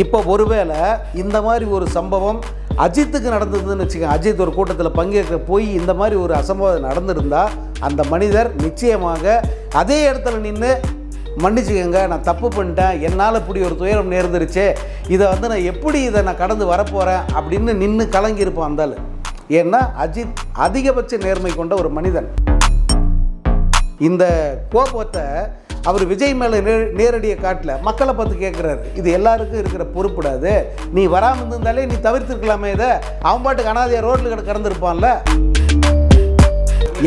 இப்போ ஒருவேளை இந்த மாதிரி ஒரு சம்பவம் அஜித்துக்கு நடந்ததுன்னு வச்சுக்கோங்க. அஜித் ஒரு கூட்டத்தில் பங்கேற்க போய் இந்த மாதிரி ஒரு அசம்பவம் நடந்திருந்தால் அந்த மனிதர் நிச்சயமாக அதே இடத்துல நின்று மன்னிச்சுக்கோங்க, நான் தப்பு பண்ணிட்டேன், என்னால் இப்படி ஒரு துயரம் நேர்ந்துருச்சு, இதை நான் எப்படி நான் கடந்து வரப்போகிறேன் அப்படின்னு நின்று கலங்கியிருப்பான் அந்த ஆள். ஏன்னா அஜித் அதிகபட்ச நேர்மை கொண்ட ஒரு மனிதன். இந்த கோபத்தை அவர் விஜய் மேலே நேரடியாக காட்டல, மக்களை பார்த்து கேட்குறாரு. இது எல்லாருக்கும் இருக்கிற பொறுப்புடாது, நீ வராமல் இருந்தாலே நீ தவிர்த்துருக்கலாமே, இதை அவன் பாட்டுக்கு அனாதையாக ரோட்டில் கடந்திருப்பான்ல.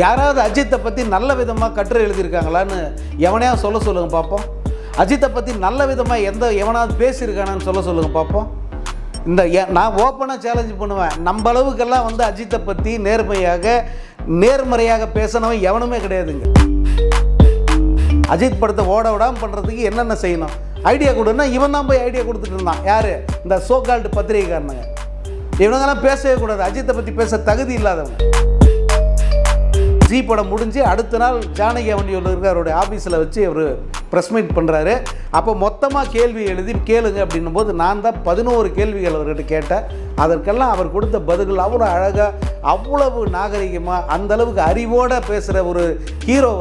யாராவது அஜித்தை பற்றி நல்ல விதமாக கட்டுரை எழுதியிருக்காங்களான்னு எவனையாவது சொல்ல சொல்லுங்கள் பார்ப்போம். அஜித்தை பற்றி நல்ல விதமாக எவனாவது பேசியிருக்கானான்னு சொல்ல சொல்லுங்கள் பார்ப்போம். நான் ஓப்பனாக சேலஞ்சு பண்ணுவேன், நம்ம அளவுக்கெல்லாம் அஜித்தை பற்றி நேர்மறையாக பேசினவன் எவனுமே கிடையாதுங்க. அஜித் படத்தை ஓட விடாமல் பண்ணுறதுக்கு என்னென்ன செய்யணும், ஐடியா கொடுன்னா இவன் தான் போய் ஐடியா கொடுத்துட்டு இருந்தான். யார்? இந்த சோகால்டு பத்திரிகைக்காரனுங்க. இவனுங்கெல்லாம் பேசவே கூடாது, அஜித்தை பற்றி பேச தகுதி இல்லாதவங்க. ஜி படம் முடிஞ்சு அடுத்த நாள் ஜானகி அவனியூரில் இருக்க அவருடைய ஆஃபீஸில் வச்சு அவர் ப்ரெஸ் மீட் பண்ணுறாரு. அப்போ மொத்தமாக கேள்வி எழுதி கேளுங்க அப்படின்னும் போது நான் தான் 11 கேள்விகள் அவர்கிட்ட கேட்டேன். அதற்கெல்லாம் அவர் கொடுத்த பதில்கள் அவ்வளோ அழகாக, அவ்வளவு நாகரிகமாக, அந்தளவுக்கு அறிவோடு பேசுகிற ஒரு ஹீரோ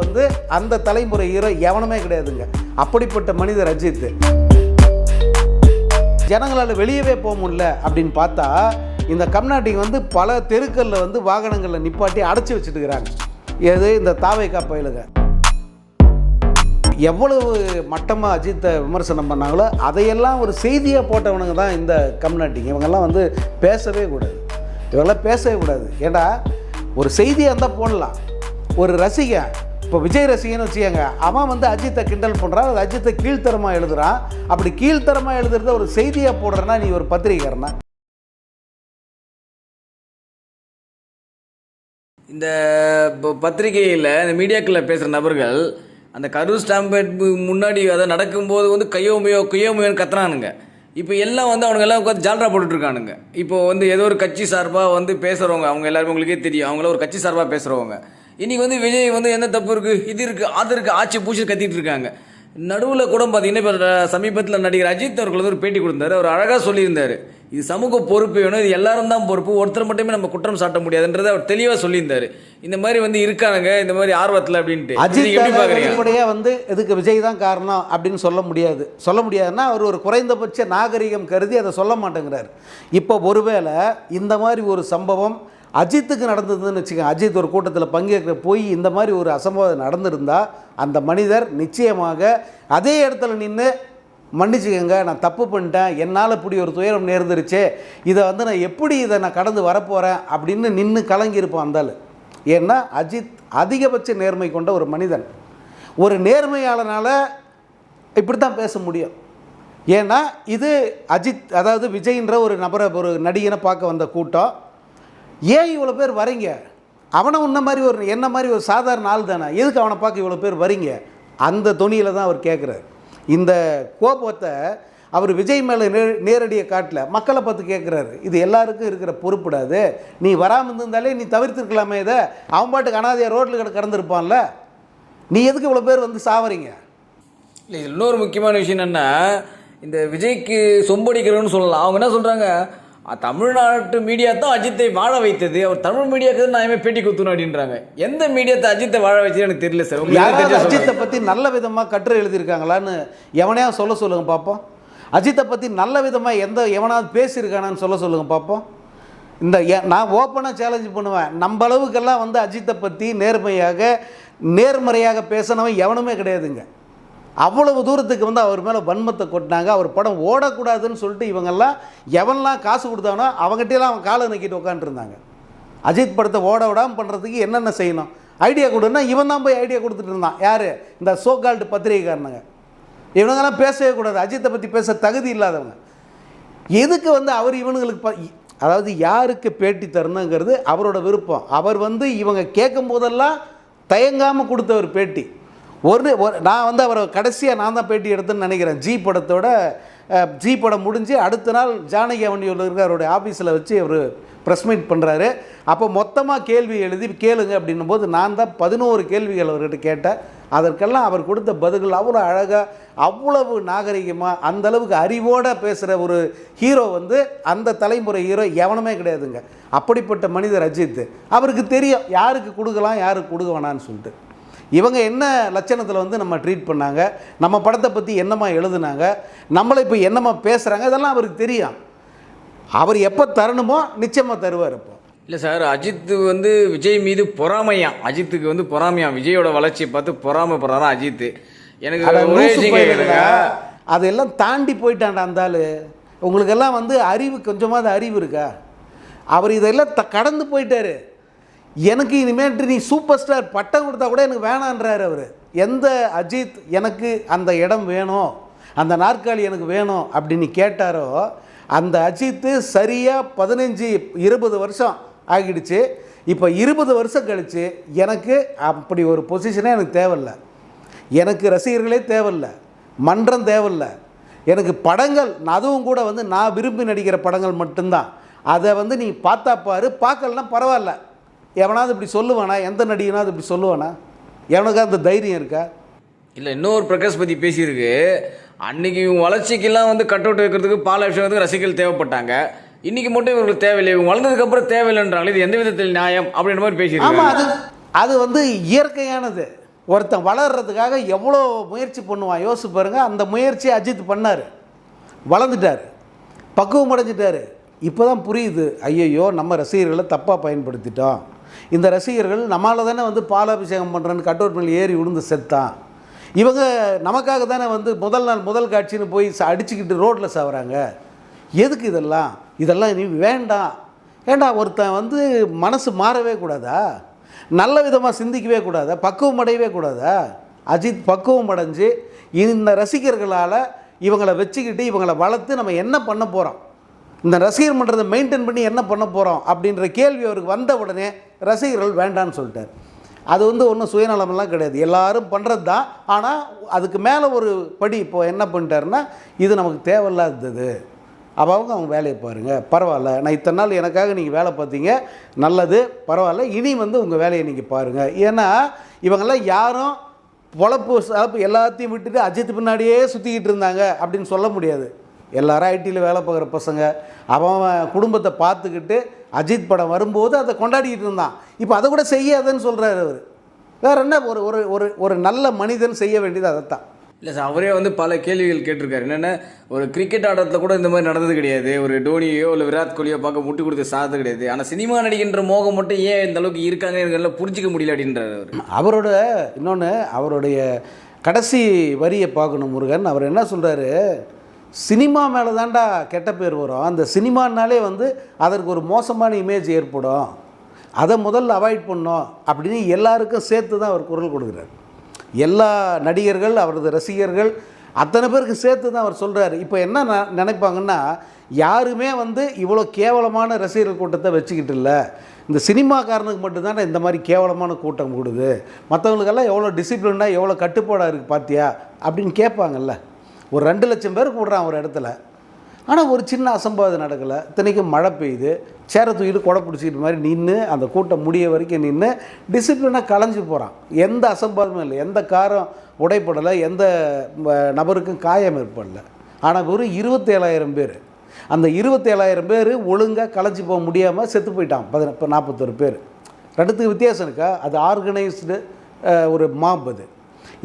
அந்த தலைமுறை ஹீரோ எவனுமே கிடையாதுங்க. அப்படிப்பட்ட மனிதர் அஜித். ஜனங்களால் வெளியவே போக முடியல அப்படின்னு பார்த்தா இந்த கம்நாட்டிக்கு பல தெருக்களில் வாகனங்களில் நிப்பாட்டி அடைச்சி வச்சுட்டுக்கிறாங்க. எது? இந்த தாவேகா பயிலுங்க எவ்வளவு மட்டமாக அஜித்தை விமர்சனம் பண்ணாங்களோ அதையெல்லாம் ஒரு செய்தியாக போட்டவனுங்க தான் இந்த கம்நாட்டிங்க. இவங்கெல்லாம் பேசவே கூடாது, இவங்கெல்லாம் பேசவே கூடாது. ஏன்னா ஒரு செய்தியாக இருந்தால் போடலாம். ஒரு ரசிகன், இப்போ விஜய் ரசிகன்னு வச்சுக்கோங்க, அவன் அஜித்தை கிண்டல் பண்ணுறான், அது அஜித்தை கீழ்த்தரமாக எழுதுகிறான். அப்படி கீழ்த்தரமாக எழுதுறத ஒரு செய்தியாக போடுறேன்னா நீ ஒரு பத்திரிகைக்காரனா? இந்த பத்திரிகையில் இந்த மீடியாக்களில் பேசுகிற நபர்கள் அந்த கரூர் ஸ்டாம்பேட் முன்னாடி அதை நடக்கும்போது கையோமையோன்னு கத்துறானுங்க. இப்போ எல்லாம் அவனுங்க எல்லாம் உட்காந்து ஜால்ரா போட்டுட்ருக்கானுங்க. இப்போ ஏதோ ஒரு கட்சி சார்பாக பேசுகிறவங்க, அவங்க எல்லாருமே உங்களுக்கே தெரியும், அவங்கள ஒரு கட்சி சார்பாக பேசுகிறவங்க. இன்றைக்கி விஜய் என்ன தப்பு இருக்குது, இது இருக்குது, அது இருக்குது, ஆட்சி பூச்சி கத்திட்டு இருக்காங்க. நடுவில் கூட பார்த்தீங்கன்னா இப்போ சமீபத்தில் நடிகர் அஜித் அவர்கள் ஒரு பேட்டி கொடுத்தாரு. அவர் அழகாக சொல்லியிருந்தார், இது சமூக பொறுப்பு வேணும், இது எல்லாரும் தான் பொறுப்பு, ஒருத்தர் மட்டுமே நம்ம குற்றம் சாட்ட முடியாதுன்றதை அவர் தெளிவாக சொல்லியிருந்தார். இந்த மாதிரி இருக்கானுங்க இந்த மாதிரி ஆர்வத்தில் அப்படின்ட்டு. அஜித் வெளிப்படையாக இதுக்கு விஜய் தான் காரணம் அப்படின்னு சொல்ல முடியாதுன்னா அவர் ஒரு குறைந்தபட்ச நாகரிகம் கருதி அதை சொல்ல மாட்டேங்கிறார். இப்போ ஒருவேளை இந்த மாதிரி ஒரு சம்பவம் அஜித்துக்கு நடந்ததுன்னு வச்சுக்கோங்க. அஜித் ஒரு கூட்டத்தில் பங்கேற்க போய் இந்த மாதிரி ஒரு அசம்பவம் நடந்திருந்தால் அந்த மனிதர் நிச்சயமாக அதே இடத்துல நின்று மன்னிச்சுக்கோங்க, நான் தப்பு பண்ணிட்டேன், என்னால் இப்படி ஒரு துயரம் நேர்ந்துருச்சு, இதை நான் எப்படி நான் கடந்து வரப்போகிறேன் அப்படின்னு நின்று கலங்கியிருப்பான் அந்த ஆள். ஏன்னா அஜித் அதிகபட்ச நேர்மை கொண்ட ஒரு மனிதன். ஒரு நேர்மையாளனால் இப்படி தான் பேச முடியும். ஏன்னா இது அஜித், அதாவது விஜய்ன்ற ஒரு ஒரு நடிகனை பார்க்க வந்த கூட்டம். ஏன் இவ்வளோ பேர் வரீங்க? அவனை என்ன மாதிரி ஒரு சாதாரண ஆள் தானே, எதுக்கு அவனை பார்க்க இவ்வளோ பேர் வரீங்க? அந்த தொனியில் தான் அவர் கேட்குறாரு. இந்த கோபத்தை அவர் விஜய் மேலே நேரடியாக காட்டல, மக்களை பார்த்து கேட்குறாரு. இது எல்லாருக்கும் இருக்கிற பொறுப்புடாது, நீ வராமல் இருந்தாலே நீ தவிர்த்துருக்கலாமே, இதை அவன் பாட்டுக்கு அனாதையாக ரோட்டில் கடந்திருப்பான்ல, நீ எதுக்கு இவ்வளோ பேர் சாவறீங்க? இல்லை, இன்னொரு முக்கியமான விஷயம் என்னென்னா, இந்த விஜய்க்கு சொம்படிக்கிறோன்னு சொல்லலாம். அவங்க என்ன சொல்கிறாங்க, தமிழ்நாட்டு மீடியா தான் அஜித்தை வாழ வைத்தது, அவர் தமிழ் மீடியாவுக்கு தான் நான் பேட்டி கொடுத்தணும் அப்படின்றாங்க. எந்த மீடியாத்தை அஜித்தை வாழ வைச்சது எனக்கு தெரியல சார். அஜித்தை பற்றி நல்ல விதமாக கட்டுரை எழுதியிருக்காங்களான்னு எவனையாவது சொல்ல சொல்லுங்கள் பார்ப்போம். அஜித்தை பற்றி நல்ல விதமாக எவனாவது பேசியிருக்கானான்னு சொல்ல சொல்லுங்கள் பார்ப்போம். நான் ஓப்பனாக சேலஞ்சு பண்ணுவேன், நம்ம அளவுக்கெல்லாம் அஜித்தை பற்றி நேர்மறையாக பேசினவன் எவனுமே கிடையாதுங்க. அவ்வளவு தூரத்துக்கு அவர் மேலே வன்மத்தை கொட்டினாங்க. அவர் படம் ஓடக்கூடாதுன்னு சொல்லிட்டு இவங்கெல்லாம் எவன்லாம் காசு கொடுத்தானோ அவங்ககிட்டலாம் அவன் காலை நக்கிட்டு உட்காந்துருந்தாங்க. அஜித் படத்தை ஓட விடாமல் பண்ணுறதுக்கு என்னென்ன செய்யணும், ஐடியா கொடுன்னா இவன் தான் போய் ஐடியா கொடுத்துட்டு இருந்தான். யார்? இந்த சோகால்டு பத்திரிகைக்காரனுங்க. இவனுங்கெல்லாம் பேசவே கூடாது, அஜித்தை பற்றி பேச தகுதி இல்லாதவங்க. எதுக்கு அவர் இவனுங்களுக்கு அதாவது யாருக்கு பேட்டி தரணுங்கிறது அவரோட விருப்பம். அவர் இவங்க கேட்கும் போதெல்லாம் தயங்காமல் கொடுத்த ஒரு பேட்டி. நான் அவரை கடைசியாக நான் தான் பேட்டி எடுத்துன்னு நினைக்கிறேன். ஜி படம் முடிஞ்சு அடுத்த நாள் ஜானகி அவனியூரில் இருக்க அவருடைய ஆஃபீஸில் வச்சு அவர் ப்ரெஸ் மீட் பண்ணுறாரு. அப்போ மொத்தமாக கேள்வி எழுதி கேளுங்க அப்படின்னும் போது நான் தான் 11 கேள்விகள் அவர்கிட்ட கேட்டேன். அதற்கெல்லாம் அவர் கொடுத்த பதில்கள் அவ்வளோ அழகாக, அவ்வளவு நாகரிகமாக, அந்தளவுக்கு அறிவோடு பேசுகிற ஒரு ஹீரோ வந்து அந்த தலைமுறை ஹீரோ எவனுமே கிடையாதுங்க. அப்படிப்பட்ட மனிதர் அஜித். அவருக்கு தெரியும் யாருக்கு கொடுக்கலாம் யாருக்கு கொடுக்க வேணான்னு சொல்லிட்டு. இவங்க என்ன லட்சணத்தில் வந்து நம்ம ட்ரீட் பண்ணாங்க, நம்ம படத்தை பற்றி என்னம்மா எழுதுனாங்க, நம்மளை இப்போ என்னம்மா பேசுகிறாங்க, இதெல்லாம் அவருக்கு தெரியும். அவர் எப்போ தரணுமோ நிச்சயமாக தருவார். இப்போ இல்லை சார், அஜித் வந்து விஜய் மீது பொறாமையாம். அஜித்துக்கு வந்து பொறாமையாம். விஜயோட வளர்ச்சியை பார்த்து பொறாமைப்படுறாரா அஜித். எனக்கு ஒரே விஷயம் கேட்குறேங்க, அதெல்லாம் தாண்டி போயிட்டான்டா அந்த ஆள். உங்களுக்கெல்லாம் வந்து அறிவு, கொஞ்சமாவது அறிவு இருக்கா? அவர் இதெல்லாம் கடந்து போயிட்டார். எனக்கு இனிமேட்டு நீ சூப்பர் ஸ்டார் பட்டம் கொடுத்தா கூட எனக்கு வேணான்றார் அவர். எந்த அஜித் எனக்கு அந்த இடம் வேணும், அந்த நாற்காலி எனக்கு வேணும் அப்படின்னு கேட்டாரோ, அந்த அஜித்து சரியாக 15-20 வருஷம் ஆகிடுச்சு. இப்போ 20 வருஷம் கழித்து எனக்கு அப்படி ஒரு பொசிஷனே எனக்கு தேவையில்லை. எனக்கு ரசிகர்களே தேவையில்லை, மன்றம் தேவையில்லை, எனக்கு படங்கள் அதுவும் கூட வந்து நான் விரும்பி நடிக்கிற படங்கள் மட்டும்தான். அதை வந்து நீ பார்த்தா பாரு, பார்க்கலன்னா பரவாயில்ல. எவனாவது இப்படி சொல்லுவானா? எந்த நடிகனாவது இப்படி சொல்லுவானா? எவனுக்கு அந்த தைரியம் இருக்கா? இல்லை, இன்னொரு பிரகாஷ் பற்றி பேசியிருக்கு. அன்னைக்கு இவங்க வளர்ச்சிக்கெல்லாம் வந்து கட் அவுட் வைக்கிறதுக்கு பாலாபிஷேகத்துக்கு ரசிகர்கள் தேவைப்பட்டாங்க. இன்னைக்கு மட்டும் இவங்களுக்கு தேவையில்லை, இவங்க வளர்ந்ததுக்கப்புறம் தேவையில்லைன்றாங்களே, இது எந்த விதத்தில் நியாயம் அப்படின்ற மாதிரி பேசியிருக்காங்க. ஆமாம், அது வந்து இயற்கையானது. ஒருத்தன் வளர்கிறதுக்காக எவ்வளோ முயற்சி பண்ணுவான் யோசிச்சு பாருங்கள். அந்த முயற்சியை அஜித் பண்ணார், வளர்ந்துட்டார், பக்குவம் அடைஞ்சிட்டார். இப்போ தான் புரியுது, ஐயையோ நம்ம ரசிகர்களை தப்பாக பயன்படுத்திட்டோம். இந்த ரசிகர்கள் நம்மளால் தானே வந்து பாலாபிஷேகம் பண்ணுறேன்னு கட் அவுட் பண்ணி ஏறி விழுந்து செத்தான். இவங்க நமக்காக தானே வந்து முதல் நாள் முதல் காட்சின்னு போய் அடிச்சுக்கிட்டு ரோட்டில் சாவுறாங்க. எதுக்கு இதெல்லாம்? இதெல்லாம் நீ வேண்டாம். ஏண்டா ஒருத்தன் வந்து மனசு மாறவே கூடாதா? நல்ல விதமாக சிந்திக்கவே கூடாதா? பக்குவம் அடையவே கூடாதா? அஜித் பக்குவம் அடைஞ்சு இந்த ரசிகர்களால் இவங்களை வச்சுக்கிட்டு இவங்களை வளர்த்து நம்ம என்ன பண்ண போகிறோம், இந்த ரசிகர் மன்றத்தை மெயின்டைன் பண்ணி என்ன பண்ண போகிறோம் அப்படின்ற கேள்வி அவருக்கு வந்த உடனே ரசிகர்கள் வேண்டான்னு சொல்லிட்டார். அது வந்து ஒன்றும் சுயநலமெல்லாம் கிடையாது, எல்லாரும் பண்ணுறது தான். ஆனால் அதுக்கு மேலே ஒரு படி இப்போ என்ன பண்ணிட்டாருன்னா, இது நமக்கு தேவையில்லாதது, அவங்க வேலையை பாருங்கள், பரவாயில்ல, நான் இத்தனை நாள் எனக்காக நீங்கள் வேலை பார்த்தீங்க, நல்லது, பரவாயில்ல, இனி வந்து உங்கள் வேலையை நீங்கள் பாருங்கள். ஏன்னா இவங்கெல்லாம் யாரும் பொழப்பு எல்லாத்தையும் விட்டுட்டு அஜித் பின்னாடியே சுற்றிக்கிட்டு இருந்தாங்க அப்படின்னு சொல்ல முடியாது. எல்லாரும் ஐடியில் வேலை பார்க்குற பசங்க, அவன் குடும்பத்தை பார்த்துக்கிட்டு அஜித் படம் வரும்போது அதை கொண்டாடிக்கிட்டு இருந்தான். இப்போ அதை கூட செய்யாதுன்னு சொல்கிறார் அவர். வேறு என்ன, ஒரு ஒரு ஒரு ஒரு நல்ல மனிதன் செய்ய வேண்டியது அதைத்தான். இல்லை சார், அவரே வந்து பல கேள்விகள் கேட்டிருக்காரு. என்னென்ன, ஒரு கிரிக்கெட் ஆட்டத்தில் கூட இந்த மாதிரி நடந்தது கிடையாது, ஒரு டோனியோ இல்லை விராட் கோலியோ பார்க்க முட்டி கொடுத்து சாதது கிடையாது. ஆனால் சினிமா நடிக்கின்ற மோகம் மட்டும் ஏன் இந்த அளவுக்கு இருக்காங்க எல்லாம் புரிஞ்சிக்க முடியல அப்படின்றார் அவர். அவரோட இன்னொன்று, அவருடைய கடைசி வரியை பார்க்கணும் முருகன். அவர் என்ன சொல்கிறாரு, சினிமா மேலே தாண்டா கெட்ட பேர் வரும், அந்த சினிமானாலே வந்து அதற்கு ஒரு மோசமான இமேஜ் ஏற்படும், அதை முதல்ல அவாய்ட் பண்ணோம் அப்படின்னு எல்லாருக்கும் சேர்த்து தான் அவர் குரல் கொடுக்குறாரு. எல்லா நடிகர்கள், அவரது ரசிகர்கள், அத்தனை பேருக்கு சேர்த்து தான் அவர் சொல்கிறாரு. இப்போ என்ன நினைப்பாங்கன்னா, யாருமே வந்து இவ்வளோ கேவலமான ரசிகர்கள் கூட்டத்தை வச்சுக்கிட்டு இல்லை, இந்த சினிமாக்காரனுக்கு மட்டும்தான் இந்த மாதிரி கேவலமான கூட்டம் கூடுது, மற்றவங்களுக்கெல்லாம் எவ்வளோ டிசிப்ளினாக எவ்வளோ கட்டுப்பாடாக இருக்குது பார்த்தியா அப்படின்னு கேட்பாங்கல்ல. ஒரு 2 லட்சம் பேர் கூடுறான் ஒரு இடத்துல, ஆனால் ஒரு சின்ன அசம்பாவிதம் நடக்கலை. இத்தனைக்கும் மழை பெய்யுது, சேரை தூக்கிட்டு கொடை பிடிச்சிக்கிட்டு மாதிரி நின்று அந்த கூட்டம் முடிய வரைக்கும் நின்று டிசிப்ளினாக கலைஞ்சி போகிறான். எந்த அசம்பாவிதமும் இல்லை, எந்த காரம் உடைப்படலை, எந்த நபருக்கும் காயம் ஏற்படலை. ஆனால் வெறும் 27,000 பேர், அந்த 27,000 பேர் ஒழுங்காக கலைஞ்சி போக முடியாமல் செத்து போயிட்டான். 41 பேர். ரெண்டுத்துக்கு வித்தியாசம் இருக்கா? அது ஆர்கனைஸ்டு ஒரு மாப்,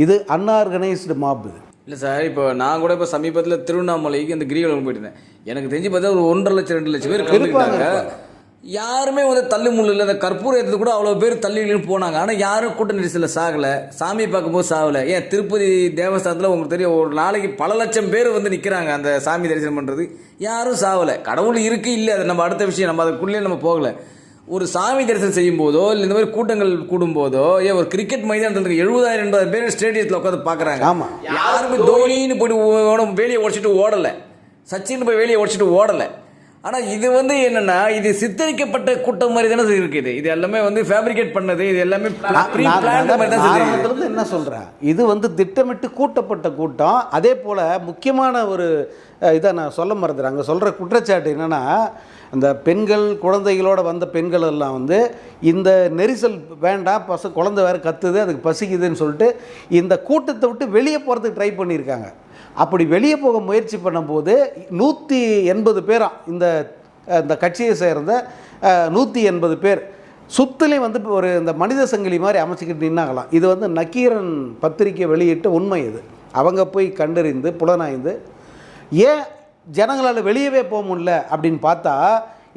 இது அன்ஆர்கனைஸ்டு மாப். இது இல்லை சார், இப்போ நான் கூட இப்போ சமீபத்தில் திருவண்ணாமலைக்கு அந்த கிரிவலம் போயிட்டேன். எனக்கு தெரிஞ்சு பார்த்தா ஒரு 1.5 லட்சம் 2 லட்சம் பேர் கலந்துக்கிட்டாங்க. யாருமே வந்து தள்ளு முள்ளு இல்லை, அந்த கற்பூரம் எடுத்து கூட அவ்வளோ பேர் தள்ளின்னு போனாங்க. ஆனால் யாரும் கூட்ட நெரிசலில் சாகலை, சாமி பார்க்கும்போது சாகலை. ஏன் திருப்பதி தேவஸ்தானத்தில் உங்களுக்கு தெரியும், ஒரு நாளைக்கு பல லட்சம் பேர் வந்து நிற்கிறாங்க அந்த சாமி தரிசனம் பண்ணுறது, யாரும் சாகலை. கடவுள் இருக்குது இல்லை, அது நம்ம அடுத்த விஷயம், நம்ம அதுக்குள்ளே நம்ம போகலை. ஒரு சாமி தரிசனம் செய்யும் போதோ இல்லை இந்த மாதிரி கூட்டங்கள் கூடும்போதோ, ஏன் ஒரு கிரிக்கெட் மைதானத்துக்கு 70,000-80,000 பேர் ஸ்டேடியத்தில் உட்காந்து பார்க்குறாங்க. ஆமாம், யாருமே தோனின்னு போய்ட்டு வேலையை உடச்சிட்டு ஓடலை, சச்சின் போய் வேலையை உடச்சிட்டு ஓடலை. ஆனால் இது வந்து என்னன்னா இது சித்தரிக்கப்பட்ட கூட்டம் மாதிரி தானே இருக்குது. இது எல்லாமே வந்து ஃபேப்ரிகேட் பண்ணது, இது எல்லாமே ஆரம்பத்திலிருந்து என்ன சொல்கிறேன், இது வந்து திட்டமிட்டு கூட்டப்பட்ட கூட்டம். அதே போல் முக்கியமான ஒரு இதை நான் சொல்ல மறந்துடுறேன். அங்கே சொல்கிற குற்றச்சாட்டு என்னென்னா, அந்த பெண்கள் குழந்தைகளோடு வந்த பெண்கள் எல்லாம் வந்து இந்த நெரிசல் வேண்டாம், குழந்தை வேறு கத்துது, அதுக்கு பசிக்குதுன்னு சொல்லிட்டு இந்த கூட்டத்தை விட்டு வெளியே போகிறதுக்கு ட்ரை பண்ணியிருக்காங்க. அப்படி வெளியே போக முயற்சி பண்ணும்போது 180 பேராம் இந்த கட்சியை சேர்ந்த 180 பேர் சுத்திலையும் வந்து ஒரு இந்த மனித சங்கிலி மாதிரி அமைச்சிக்கிட்டு நின்னாங்களாம். இது வந்து நக்கீரன் பத்திரிக்கை வெளியிட்ட உண்மை. இது அவங்க போய் கண்டறிந்து புலனாய்ந்து ஏன் ஜனங்களால் வெளியவே போக முடியல அப்படின்னு பார்த்தா,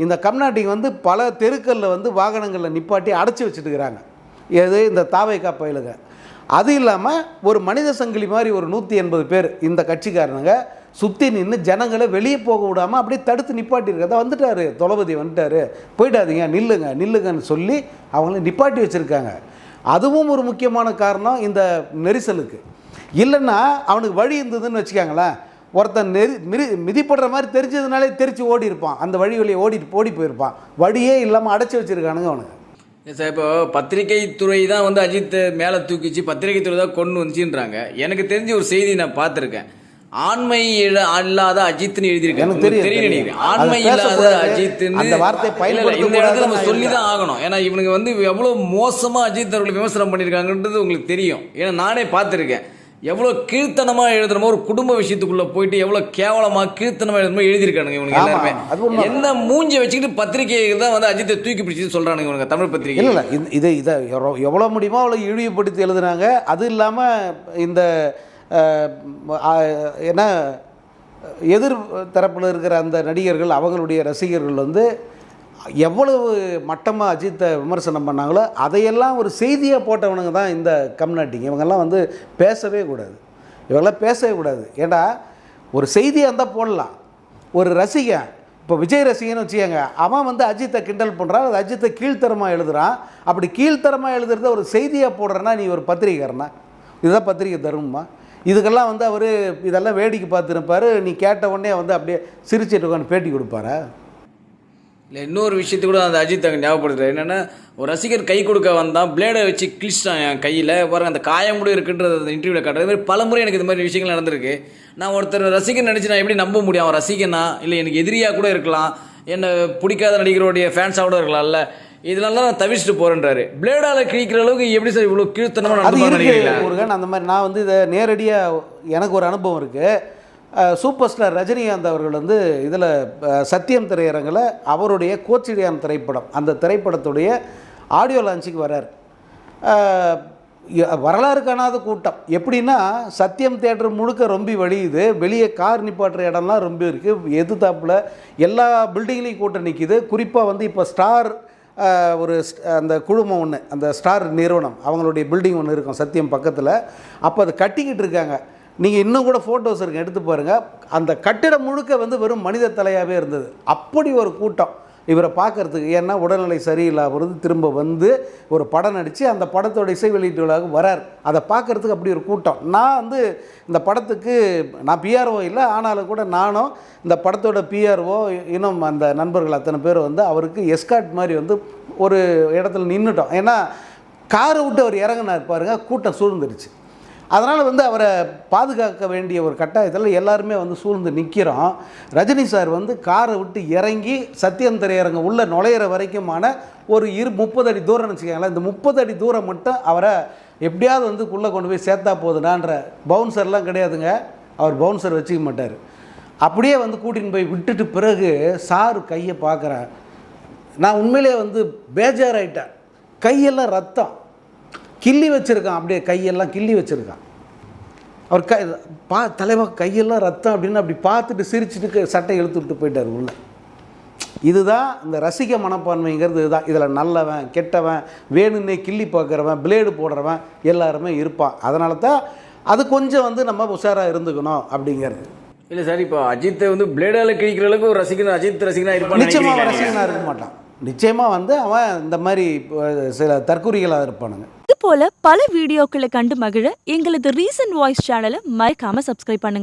இந்த கம்நாட்டிக்கு வந்து பல தெருக்களில் வந்து வாகனங்களில் நிப்பாட்டி அடைச்சி வச்சுட்டுக்கிறாங்க. எது இந்த தாவைக்கா பயிலுங்க. அது இல்லாமல் ஒரு மனித சங்கிலி மாதிரி ஒரு 180 பேர் இந்த கட்சிக்காரனுங்க சுற்றி நின்று ஜனங்களை வெளியே போக விடாமல் அப்படியே தடுத்து நிப்பாட்டியிருக்கா. வந்துட்டார் தளபதி வந்துட்டார், போயிடாதீங்க, நில்லுங்கன்னு சொல்லி அவங்கள நிப்பாட்டி வச்சுருக்காங்க. அதுவும் ஒரு முக்கியமான காரணம் இந்த நெரிசலுக்கு. இல்லைன்னா அவனுக்கு வழி இருந்ததுன்னு வச்சுக்காங்களேன், ஒருத்தன் மிதிப்படுற மாதிரி தெரிஞ்சதுனாலே தெரிச்சு ஓடி இருப்பான், அந்த வழி வழியை ஓடி போயிருப்பான். வழியே இல்லாமல் அடைச்சி வச்சுருக்கானுங்க அவனுக்கு. சார் இப்போ பத்திரிகை துறை தான் வந்து அஜித் மேலே தூக்கிச்சு, பத்திரிகை துறை தான் கொண்டு வந்துச்சுன்றாங்க. எனக்கு தெரிஞ்ச ஒரு செய்தி நான் பார்த்துருக்கேன். ஆண்மை இல்லாத அஜித்னு எழுதியிருக்கேன். தெரியும் ஆண்மை இல்லாத அஜித்னு அந்த வார்த்தை இந்த இடத்துல நம்ம சொல்லி தான் ஆகணும். ஏன்னா இவனுங்க வந்து எவ்வளோ மோசமாக அஜித் அவர்களை விமர்சனம் பண்ணியிருக்காங்கன்றது உங்களுக்கு தெரியும். ஏன்னா நானே பார்த்துருக்கேன். எவ்வளோ கீழ்த்தனமாக எழுதுறமோ, ஒரு குடும்ப விஷயத்துக்குள்ளே போயிட்டு எவ்வளோ கேவலமாக கீழ்த்தனமாக எழுதுமோ எழுதியிருக்கானுங்க இவனுங்க எல்லாருமே. என்ன மூஞ்சி வச்சுக்கிட்டு பத்திரிகை தான் வந்து அஜித்தை தூக்கி பிடிச்சி சொல்கிறானுங்க இவனுங்க தமிழ் பத்திரிகை. இல்லை இதை எவ்வளோ முடியுமோ அவ்வளோ இழிவுபடுத்தி எழுதுனாங்க. அது இல்லாமல் இந்த என்ன எதிர் தரப்பில் இருக்கிற அந்த நடிகர்கள் அவங்களுடைய ரசிகர்கள் வந்து எவ்வளவு மட்டமாக அஜித்தை விமர்சனம் பண்ணாங்களோ அதையெல்லாம் ஒரு செய்தியாக போட்டவனுங்க தான் இந்த கம்நாட்டிங்க. இவங்கெல்லாம் வந்து பேசவே கூடாது, இவங்கெல்லாம் பேசவே கூடாது. ஏன்னா ஒரு செய்தியாக இருந்தால் போடலாம். ஒரு ரசிகன், இப்போ விஜய் ரசிகன்னு வச்சுக்கோங்க, அவன் வந்து அஜித்தை கிண்டல் பண்ணுறான், அது அஜித்தை கீழ்த்தரமாக எழுதுகிறான். அப்படி கீழ்த்தரமாக எழுதுறத ஒரு செய்தியாக போடுறேன்னா நீ ஒரு பத்திரிக்கைக்காரனா? இதுதான் பத்திரிக்கை தருமா? இதுக்கெல்லாம் வந்து அவர் இதெல்லாம் வேடிக்கை பார்த்துருப்பார். நீ கேட்ட உடனே வந்து அப்படியே சிரிச்சிட்டு உட்காந்து பேட்டி கொடுப்பாரா? இல்லை, இன்னொரு விஷயத்து கூட அந்த அஜித் அங்கே ஞாபகப்படுத்துறாரு. என்னென்னா, ஒரு ரசிகர் கை கொடுக்க வந்தான், பிளேடை வச்சு கிழிச்சிட்டான் என் கையில், பாருங்க அந்த காயம் கூட இருக்குன்றது அந்த இன்டர்வியூவில் காட்டுறது. மாதிரி பல முறை எனக்கு இது மாதிரி விஷயங்கள் நடந்திருக்கு. நான் ஒருத்தர் ரசிகர் நினச்சி நான் எப்படி நம்ப முடியும்? அவன் ரசிகனா இல்லை எனக்கு எதிரியாக கூட இருக்கலாம், என்னை பிடிக்காத நடிகருடைய ஃபேன்ஸாக கூட இருக்கலாம்ல. இதனால நான் தவிச்சிட்டு போகிறேன்றாரு. பிளேடால் கிழிக்கிற அளவுக்கு எப்படி சார் இவ்வளோ கீழ்த்தனமாக நடந்துருக்கேன்? அந்த மாதிரி நான் வந்து இதை நேரடியாக எனக்கு ஒரு அனுபவம் இருக்குது. சூப்பர் ஸ்டார் ரஜினிகாந்த் அவர்கள் வந்து இதில் சத்தியம் திரையரங்கில் அவருடைய கோச்சிடியான் திரைப்படம், அந்த திரைப்படத்துடைய ஆடியோ லான்ச்சுக்கு வர்றார். வரலாறு காணாத கூட்டம். எப்படின்னா, சத்தியம் தியேட்டர் முழுக்க ரொம்ப வழியுது, வெளியே கார் நிப்பாட்டுற இடம்லாம் ரொம்ப இருக்குது, எதிர்த்தாப்பில் எல்லா பில்டிங்லேயும் கூட்டம் நிற்கிது. குறிப்பாக வந்து இப்போ ஸ்டார் ஒரு அந்த குழுமம் ஒன்று, அந்த ஸ்டார் நிறுவனம் அவங்களுடைய பில்டிங் ஒன்று இருக்கும் சத்தியம் பக்கத்தில். அப்போ அதை கட்டிக்கிட்டு இருக்காங்க. நீங்கள் இன்னும் கூட ஃபோட்டோஸ் இருக்கு, எடுத்து பாருங்கள். அந்த கட்டிடம் முழுக்க வந்து வெறும் மனித தலையாகவே இருந்தது. அப்படி ஒரு கூட்டம் இவரை பார்க்குறதுக்கு. ஏன்னா உடல்நிலை சரியில்லாத திரும்ப வந்து ஒரு படம் நடித்து அந்த படத்தோட இசை வெளியீட்டு விழாவுக்கு வரார். அதை பார்க்குறதுக்கு அப்படி ஒரு கூட்டம். நான் வந்து இந்த படத்துக்கு நான் பிஆர்ஓ இல்லை, ஆனாலும் கூட நானும் இந்த படத்தோட பிஆர்ஓ இன்னும் அந்த நண்பர்கள் அத்தனை பேர் வந்து அவருக்கு எஸ்கார்ட் மாதிரி வந்து ஒரு இடத்துல நின்றுட்டோம். ஏன்னா காரை விட்டு அவர் இறங்கினார் பாருங்க, கூட்டம் சூழ்ந்துருச்சு. அதனால் வந்து அவரை பாதுகாக்க வேண்டிய ஒரு கட்டாயத்தில் எல்லாருமே வந்து சூழ்ந்து நிற்கிறோம். ரஜினி சார் வந்து காரை விட்டு இறங்கி சத்தியம் திரையரங்க உள்ளே நுழையிற வரைக்குமான ஒரு 30 அடி தூரம்னு வச்சுக்கோங்களேன். இந்த 30 அடி தூரம் மட்டும் அவரை எப்படியாவது வந்து உள்ளே கொண்டு போய் சேர்த்தா போதுனான்ற பவுன்சர்லாம் கிடையாதுங்க. அவர் பவுன்சர் வச்சுக்க மாட்டார். அப்படியே வந்து கூட்டின்னு போய் விட்டுட்டு பிறகு சார் கையை பார்க்குறேன். நான் உண்மையிலே வந்து பேஜாராயிட்டேன். கையெல்லாம் ரத்தம் கிள்ளி வச்சுருக்கான், அப்படியே கையெல்லாம் கிள்ளி வச்சுருக்கான். அவர் தலைவா கையெல்லாம் ரத்தம் அப்படின்னு அப்படி பார்த்துட்டு சிரிச்சுட்டு சட்டை இழுத்து விட்டு போயிட்டார் உள்ள. இதுதான் இந்த ரசிக மனப்பான்மைங்கிறது. இதுதான். இதில் நல்லவன் கெட்டவன் வேணுன்னே கிள்ளி பார்க்குறவன் பிளேடு போடுறவன் எல்லாருமே இருப்பான். அதனால தான் அது கொஞ்சம் வந்து நம்ம உஷாராக இருந்துக்கணும் அப்படிங்கிறது. இல்லை சார், இப்போ அஜித்தை வந்து பிளேடால் கிழிக்கிற அளவுக்கு ஒரு ரசிகன் அஜித் ரசிகனாக இருப்பான்? நிச்சயமாக ரசிகனாக இருக்க மாட்டான். நிச்சயமாக வந்து அவன் இந்த மாதிரி சில தற்கூறிகளாக இருப்பானுங்க. இது போல பல வீடியோக்களை கண்டு மகிழ எங்களது ரீசன்ட் வாய்ஸ் சேனலை மறக்காம சப்ஸ்கிரைப் பண்ணுங்க.